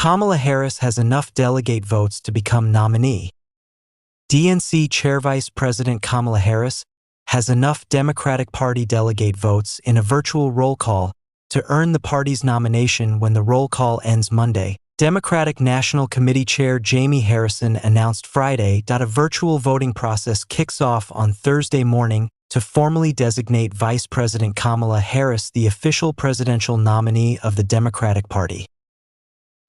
Kamala Harris has enough delegate votes to become nominee. DNC Chair Vice President Kamala Harris has enough Democratic Party delegate votes in a virtual roll call to earn the party's nomination when the roll call ends Monday. Democratic National Committee Chair Jamie Harrison announced Friday that a virtual voting process kicks off on Thursday morning to formally designate Vice President Kamala Harris the official presidential nominee of the Democratic Party.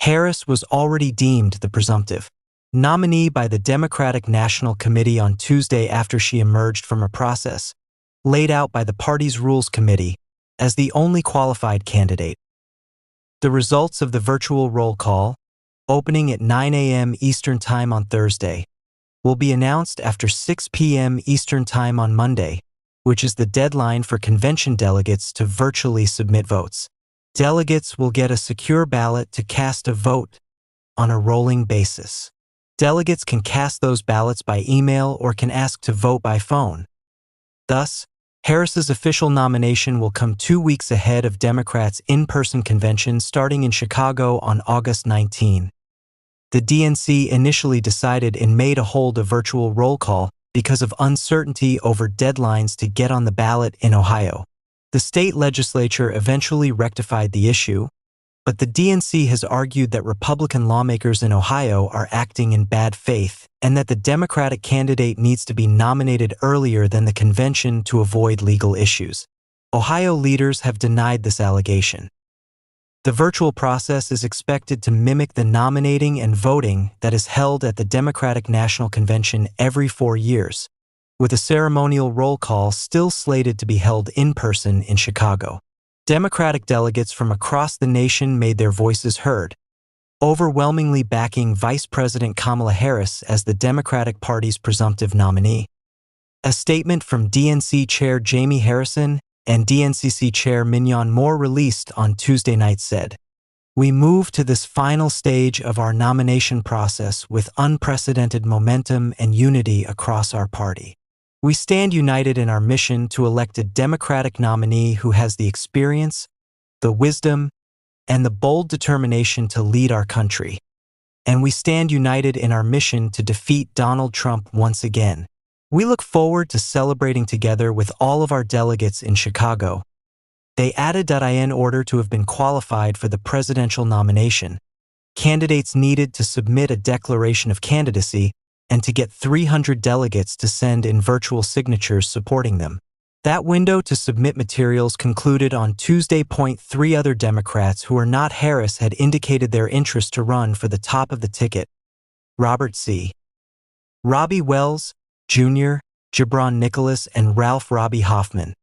Harris was already deemed the presumptive nominee by the Democratic National Committee on Tuesday after she emerged from a process laid out by the party's Rules Committee as the only qualified candidate. The results of the virtual roll call, opening at 9 a.m. Eastern Time on Thursday, will be announced after 6 p.m. Eastern Time on Monday, which is the deadline for convention delegates to virtually submit votes. Delegates will get a secure ballot to cast a vote on a rolling basis. Delegates can cast those ballots by email or can ask to vote by phone. Thus, Harris's official nomination will come 2 weeks ahead of Democrats' in-person convention starting in Chicago on August 19. The DNC initially decided in May to hold a virtual roll call because of uncertainty over deadlines to get on the ballot in Ohio. The state legislature eventually rectified the issue, but the DNC has argued that Republican lawmakers in Ohio are acting in bad faith and that the Democratic candidate needs to be nominated earlier than the convention to avoid legal issues. Ohio leaders have denied this allegation. The virtual process is expected to mimic the nominating and voting that is held at the Democratic National Convention every 4 years, with a ceremonial roll call still slated to be held in person in Chicago. Democratic delegates from across the nation made their voices heard, overwhelmingly backing Vice President Kamala Harris as the Democratic Party's presumptive nominee. A statement from DNC Chair Jamie Harrison and DNCC Chair Mignon Moore released on Tuesday night said, "We move to this final stage of our nomination process with unprecedented momentum and unity across our party. We stand united in our mission to elect a Democratic nominee who has the experience, the wisdom, and the bold determination to lead our country. And we stand united in our mission to defeat Donald Trump once again. We look forward to celebrating together with all of our delegates in Chicago." They added that in order to have been qualified for the presidential nomination, candidates needed to submit a declaration of candidacy and to get 300 delegates to send in virtual signatures supporting them. That window to submit materials concluded on Tuesday. 3 other Democrats who are not Harris had indicated their interest to run for the top of the ticket: Robert C. Robbie Wells, Jr., Gibran Nicholas, and Ralph Robbie Hoffman.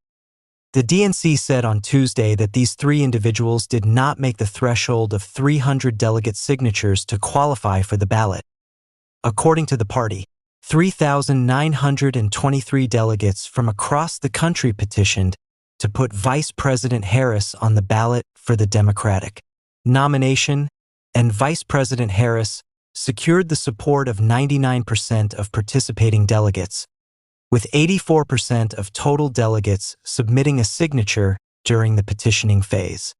The DNC said on Tuesday that these 3 individuals did not make the threshold of 300 delegate signatures to qualify for the ballot. According to the party, 3,923 delegates from across the country petitioned to put Vice President Harris on the ballot for the Democratic nomination, and Vice President Harris secured the support of 99% of participating delegates, with 84% of total delegates submitting a signature during the petitioning phase.